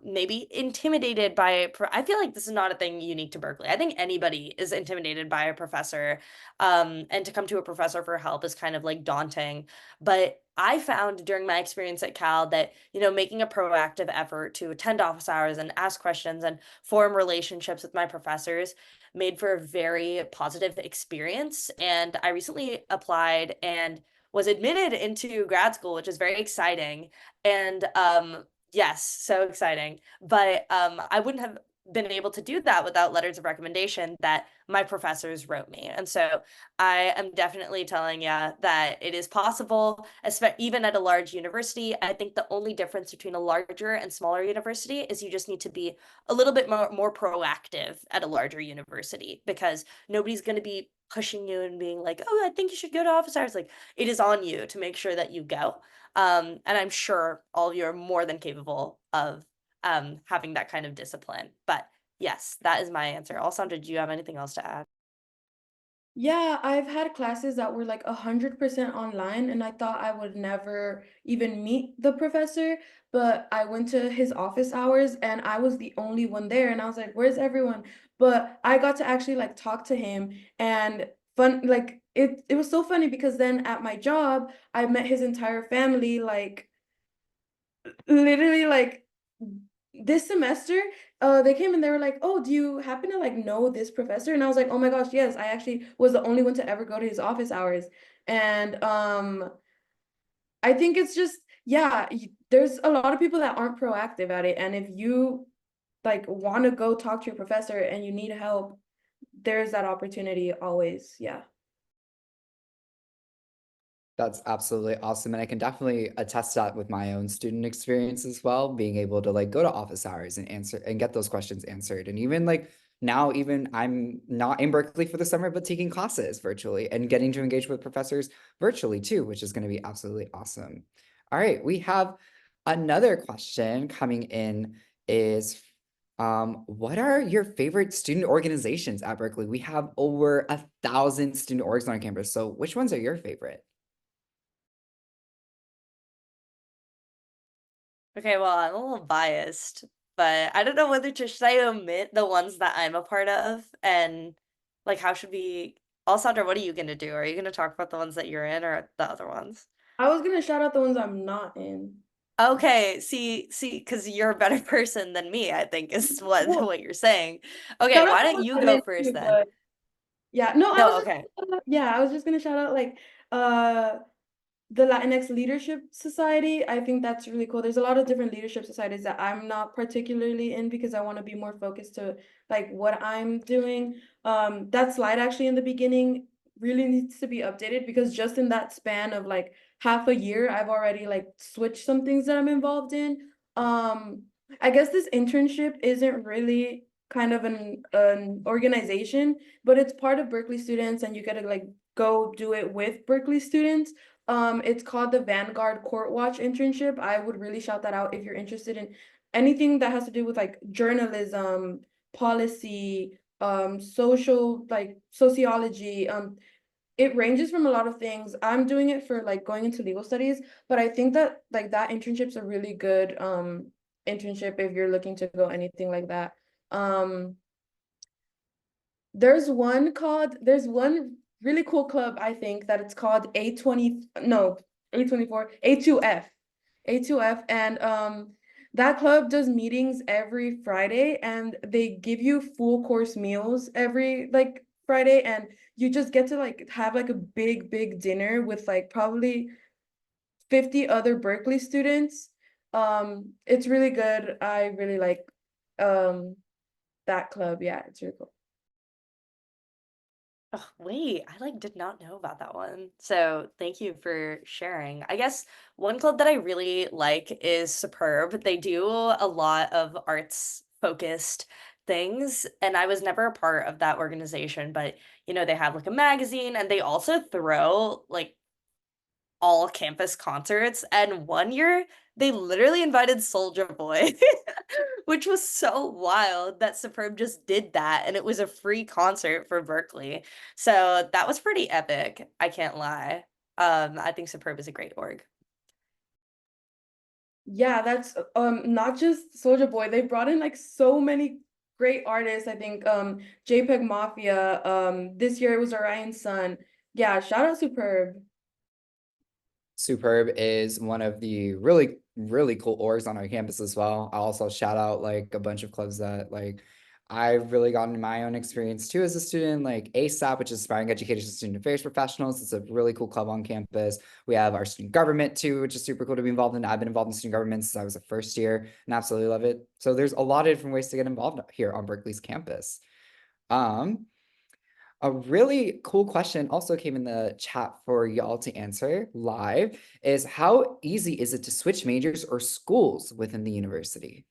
maybe intimidated by, I feel like this is not a thing unique to Berkeley. I think anybody is intimidated by a professor, and to come to a professor for help is kind of like daunting. But I found during my experience at Cal that, making a proactive effort to attend office hours and ask questions and form relationships with my professors made for a very positive experience. And I recently applied and was admitted into grad school, which is very exciting. And yes, so exciting. But I wouldn't have been able to do that without letters of recommendation that my professors wrote me. And so I am definitely telling you that it is possible, even at a large university. I think the only difference between a larger and smaller university is you just need to be a little bit more proactive at a larger university because nobody's going to be pushing you and being like, oh, I think you should go to office hours. Like, it is on you to make sure that you go. And I'm sure all of you are more than capable of having that kind of discipline. But yes, that is my answer. Alessandra, do you have anything else to add? Yeah, I've had classes that were like 100% online, and I thought I would never even meet the professor, but I went to his office hours and I was the only one there, and I was like, where's everyone? But I got to actually like talk to him and it was so funny because then at my job, I met his entire family like literally like this semester. They came and they were like, oh, do you happen to like know this professor? And I was like, oh my gosh, yes, I actually was the only one to ever go to his office hours. And I think it's just, yeah, there's a lot of people that aren't proactive at it, and if you like want to go talk to your professor and you need help, there's that opportunity always. Yeah. That's absolutely awesome. And I can definitely attest to that with my own student experience as well, being able to like go to office hours and answer and get those questions answered. And even like now, even I'm not in Berkeley for the summer, but taking classes virtually and getting to engage with professors virtually too, which is going to be absolutely awesome. All right, we have another question coming in is what are your favorite student organizations at Berkeley? We have over 1,000 student orgs on our campus. So which ones are your favorite? Okay, well, I'm a little biased, but I don't know whether to should I omit the ones that I'm a part of and like how should we Alessandra, what are you gonna do? Are you gonna talk about the ones that you're in or the other ones? I was gonna shout out the ones I'm not in. Okay, see, because you're a better person than me, I think is what Well, what you're saying. Okay, shout out why the don't ones you I'm go in first too, then? but yeah, no, No, okay. I was just gonna shout out like uh the Latinx Leadership Society. I think that's really cool. There's a lot of different leadership societies that I'm not particularly in because I want to be more focused to like what I'm doing. That slide actually in the beginning really needs to be updated because just in that span of like half a year, I've already like switched some things that I'm involved in. Um, I guess this internship isn't really kind of an organization, but it's part of Berkeley students and you get to like go do it with Berkeley students. It's called the Vanguard Court Watch internship. I would really shout that out if you're interested in anything that has to do with like journalism, policy, social, like sociology. It ranges from a lot of things. I'm doing it for like going into legal studies, but I think that like that internship's a really good internship if you're looking to go anything like that. Um, there's one really cool club, I think, that it's called A24, A2F. A2F, and that club does meetings every Friday and they give you full course meals every like Friday, and you just get to like have like a big dinner with like probably 50 other Berkeley students. It's really good. I really like um that club. Yeah, it's really cool. Oh, wait, I like did not know about that one. So thank you for sharing. I guess one club that I really like is Superb. They do a lot of arts focused things, and I was never a part of that organization, but they have like a magazine and they also throw like all campus concerts. And one year they literally invited Soldier Boy, which was so wild that Superb just did that. And it was a free concert for Berkeley. So that was pretty epic. I can't lie. I think Superb is a great org. Yeah, that's not just Soldier Boy. They brought in like so many great artists. I think JPEG Mafia. This year it was Orion Sun. Yeah, shout out Superb. Superb is one of the really, really cool orgs on our campus as well. I'll also shout out like a bunch of clubs that like I've really gotten my own experience too as a student, like ASAP, which is Aspiring Education Student Affairs Professionals. It's a really cool club on campus. We have our student government too, which is super cool to be involved in. I've been involved in student government since I was a first year and absolutely love it. So there's a lot of different ways to get involved here on Berkeley's campus. Um, a really cool question also came in the chat for y'all to answer live is how easy is it to switch majors or schools within the university?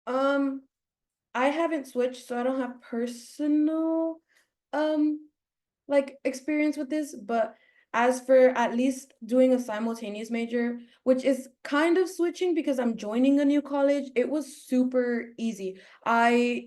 Um, I haven't switched, so I don't have personal um like experience with this, but as for at least doing a simultaneous major, which is kind of switching because I'm joining a new college, it was super easy. I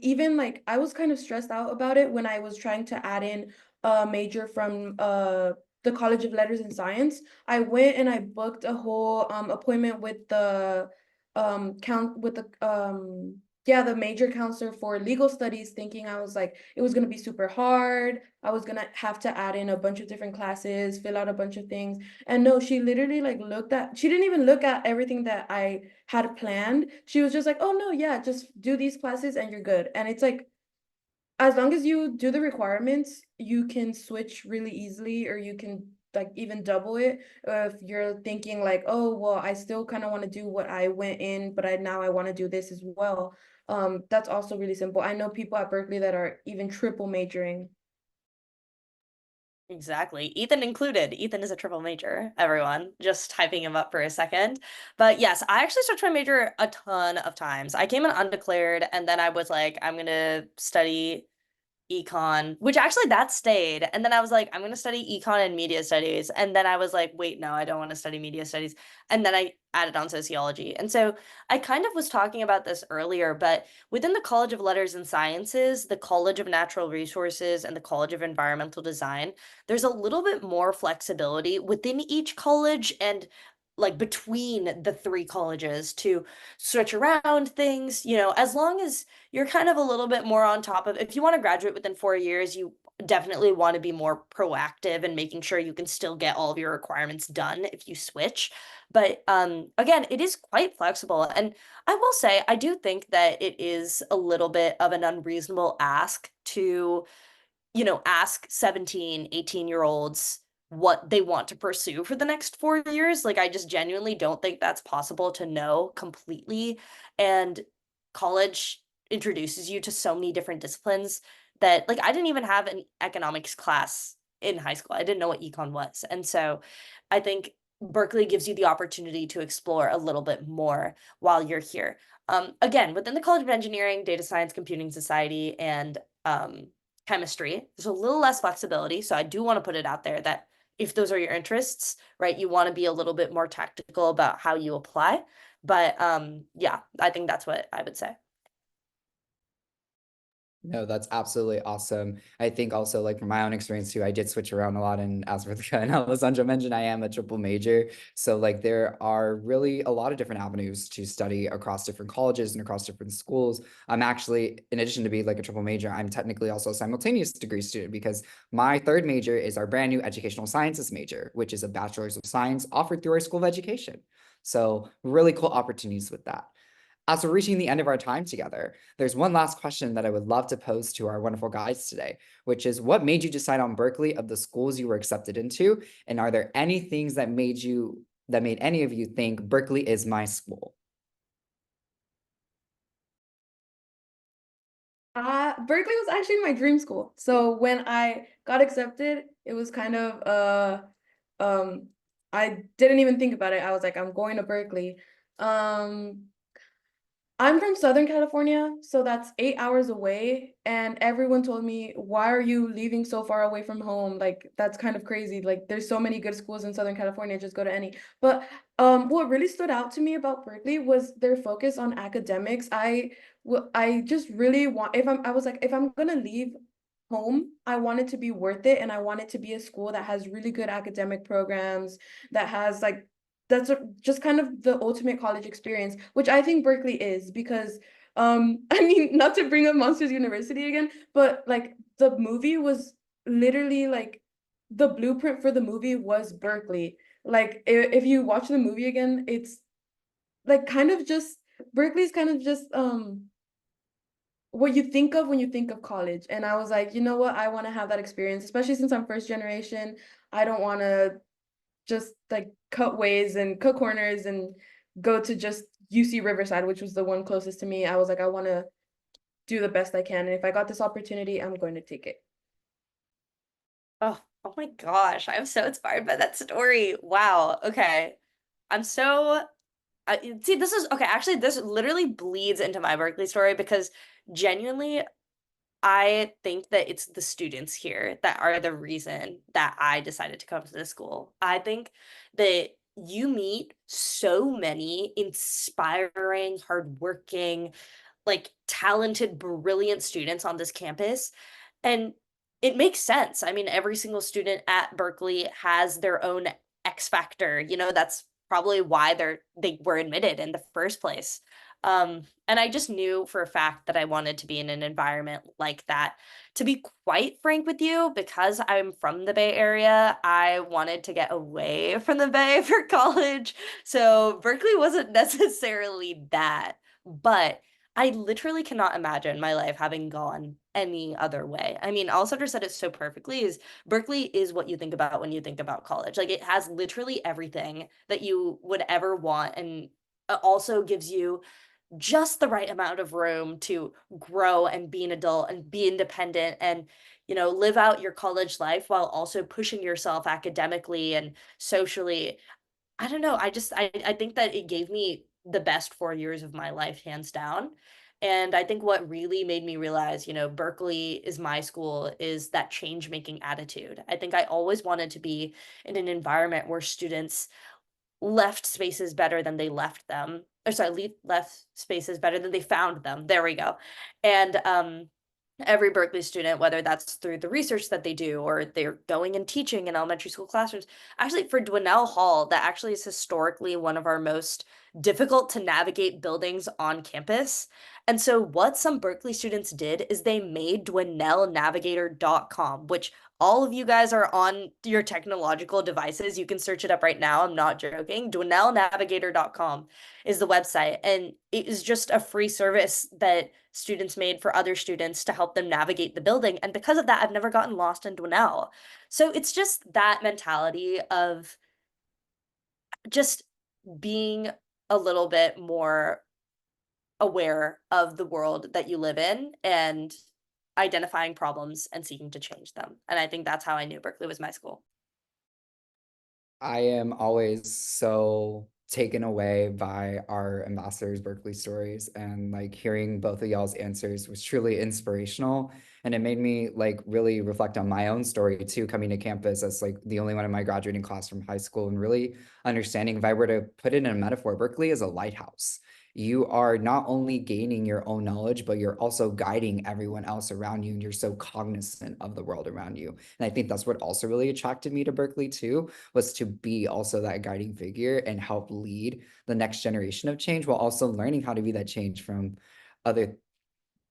was kind of stressed out about it when I was trying to add in a major from the College of Letters and Science. I went and I booked a whole appointment with the count with the yeah, the major counselor for legal studies, thinking I was like, it was going to be super hard. I was going to have to add in a bunch of different classes, fill out a bunch of things. And no, she literally like she didn't even look at everything that I had planned. She was just like, oh no, yeah, just do these classes and you're good. And it's like, as long as you do the requirements, you can switch really easily, or you can like even double it. If you're thinking like, oh, well, I still kind of want to do what I went in, but I want to do this as well. That's also really simple. I know people at Berkeley that are even triple majoring. Exactly. Ethan included. Ethan is a triple major, everyone. Just hyping him up for a second. But yes, I actually switched my major a ton of times. I came in undeclared and then I was like, I'm gonna study econ, which actually that stayed. And then I was like, I'm going to study econ and media studies. And then I was like, wait, no, I don't want to study media studies. And then I added on sociology. And so I kind of was talking about this earlier, but within the College of Letters and Sciences, the College of Natural Resources, and the College of Environmental Design, there's a little bit more flexibility within each college and like between the three colleges to switch around things, as long as you're kind of a little bit more on top of, if you want to graduate within 4 years, you definitely want to be more proactive and making sure you can still get all of your requirements done if you switch. But again, it is quite flexible. And I will say, I do think that it is a little bit of an unreasonable ask to ask 17, 18-year-olds what they want to pursue for the next 4 years. Like, I just genuinely don't think that's possible to know completely. And college introduces you to so many different disciplines that, like, I didn't even have an economics class in high school. I didn't know what econ was. And so I think Berkeley gives you the opportunity to explore a little bit more while you're here. Again, within the College of Engineering, Data Science, Computing Society, and chemistry, there's a little less flexibility. So I do want to put it out there that if those are your interests, right, you want to be a little bit more tactical about how you apply. But yeah, I think that's what I would say. No, that's absolutely awesome. I think also like from my own experience too, I did switch around a lot. And as Ritika and Alessandra mentioned, I am a triple major. So like there are really a lot of different avenues to study across different colleges and across different schools. I'm actually, in addition to being like a triple major, I'm technically also a simultaneous degree student because my third major is our brand new educational sciences major, which is a bachelor's of science offered through our School of Education. So really cool opportunities with that. As we're reaching the end of our time together, there's one last question that I would love to pose to our wonderful guides today, which is what made you decide on Berkeley of the schools you were accepted into? And are there any things that made any of you think Berkeley is my school? Berkeley was actually my dream school. So when I got accepted, it was kind of I didn't even think about it. I was like, I'm going to Berkeley. Um, I'm from Southern California, so that's 8 hours away. And everyone told me, why are you leaving so far away from home? Like, that's kind of crazy. Like, there's so many good schools in Southern California, just go to any. But what really stood out to me about Berkeley was their focus on academics. I just really want, I was like, if I'm gonna leave home, I want it to be worth it. And I want it to be a school that has really good academic programs, that has like just kind of the ultimate college experience, which I think Berkeley is, because I mean, not to bring up Monsters University again, but like the movie was literally like the blueprint for the movie was Berkeley. Like if you watch the movie again, it's like kind of just Berkeley's kind of just what you think of when you think of college. And I was like, you know what, I want to have that experience, especially since I'm first generation. I don't want to just like cut ways and cut corners and go to just UC Riverside, which was the one closest to me. I was like, I want to do the best I can. And if I got this opportunity, I'm going to take it. Oh my gosh, I'm so inspired by that story. Wow. Okay. I'm so see, this is okay. Actually, this literally bleeds into my Berkeley story because genuinely, I think that it's the students here that are the reason that I decided to come to this school. I think that you meet so many inspiring, hardworking, like talented, brilliant students on this campus. And it makes sense. I mean, every single student at Berkeley has their own X factor. That's probably why they were admitted in the first place. And I just knew for a fact that I wanted to be in an environment like that. To be quite frank with you, because I'm from the Bay Area, I wanted to get away from the Bay for college. So Berkeley wasn't necessarily that, but I literally cannot imagine my life having gone any other way. I mean, Alessandra said it so perfectly is Berkeley is what you think about when you think about college. Like it has literally everything that you would ever want and it also gives you just the right amount of room to grow and be an adult and be independent and live out your college life while also pushing yourself academically and socially. I don't know. I think that it gave me the best 4 years of my life, hands down. And I think what really made me realize, Berkeley is my school, is that change making attitude. I think I always wanted to be in an environment where students left spaces better than they left them. Or sorry, left spaces better than they found them. There we go. And every Berkeley student, whether that's through the research that they do or they're going and teaching in elementary school classrooms. Actually, for Dwinell Hall, that actually is historically one of our most difficult to navigate buildings on campus. And so what some Berkeley students did is they made dwinellnavigator.com, which all of you guys are on your technological devices. You can search it up right now. I'm not joking. dwinellnavigator.com is the website. And it is just a free service that students made for other students to help them navigate the building. And because of that, I've never gotten lost in Dwinell. So it's just that mentality of just being a little bit more aware of the world that you live in and identifying problems and seeking to change them. And I think that's how I knew Berkeley was my school. I am always so taken away by our ambassadors Berkeley stories, and like hearing both of y'all's answers was truly inspirational, and it made me like really reflect on my own story too, coming to campus as like the only one in my graduating class from high school, and really understanding, if I were to put it in a metaphor, Berkeley is a lighthouse. You are not only gaining your own knowledge, but you're also guiding everyone else around you, and you're so cognizant of the world around you. And I think that's what also really attracted me to Berkeley too, was to be also that guiding figure and help lead the next generation of change, while also learning how to be that change other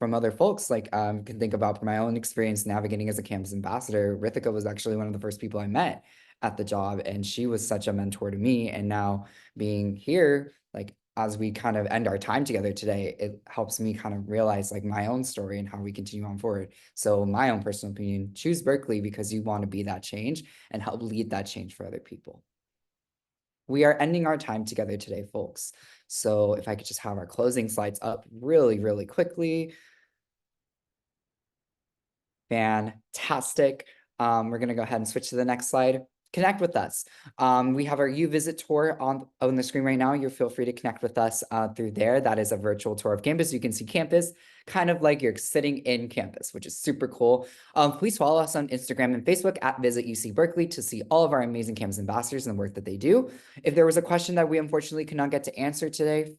other folks. Like can think about my own experience navigating as a campus ambassador. Ritika was actually one of the first people I met at the job, and she was such a mentor to me. And now being here, like as we kind of end our time together today, it helps me kind of realize like my own story and how we continue on forward. So my own personal opinion, choose Berkeley because you want to be that change and help lead that change for other people. We are ending our time together today, folks. So if I could just have our closing slides up really, really quickly. Fantastic. We're going to go ahead and switch to the next slide. Connect with us. We have our UVisit tour on the screen right now. You feel free to connect with us through there. That is a virtual tour of campus. You can see campus kind of like you're sitting in campus, which is super cool. Please follow us on Instagram and Facebook at Visit UC Berkeley to see all of our amazing campus ambassadors and the work that they do. If there was a question that we unfortunately could not get to answer today,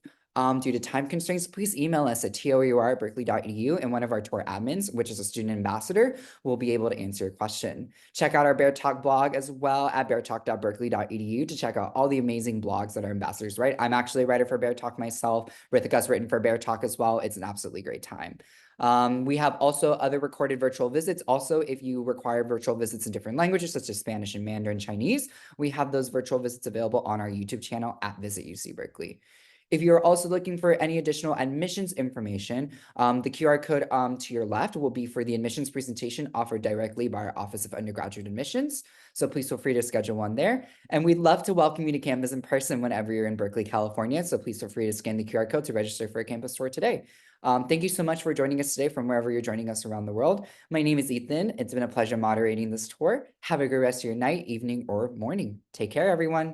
due to time constraints, please email us at tour@berkeley.edu, and one of our tour admins, which is a student ambassador, will be able to answer your question. Check out our Bear Talk blog as well at beartalk.berkeley.edu to check out all the amazing blogs that our ambassadors write. I'm actually a writer for Bear Talk myself. Ritika's written for Bear Talk as well. It's an absolutely great time. We have also other recorded virtual visits. Also, if you require virtual visits in different languages, such as Spanish and Mandarin Chinese, we have those virtual visits available on our YouTube channel at Visit UC Berkeley. If you're also looking for any additional admissions information, the QR code to your left will be for the admissions presentation offered directly by our Office of Undergraduate Admissions. So please feel free to schedule one there. And we'd love to welcome you to campus in person whenever you're in Berkeley, California. So please feel free to scan the QR code to register for a campus tour today. Thank you so much for joining us today from wherever you're joining us around the world. My name is Ethan. It's been a pleasure moderating this tour. Have a great rest of your night, evening, or morning. Take care, everyone.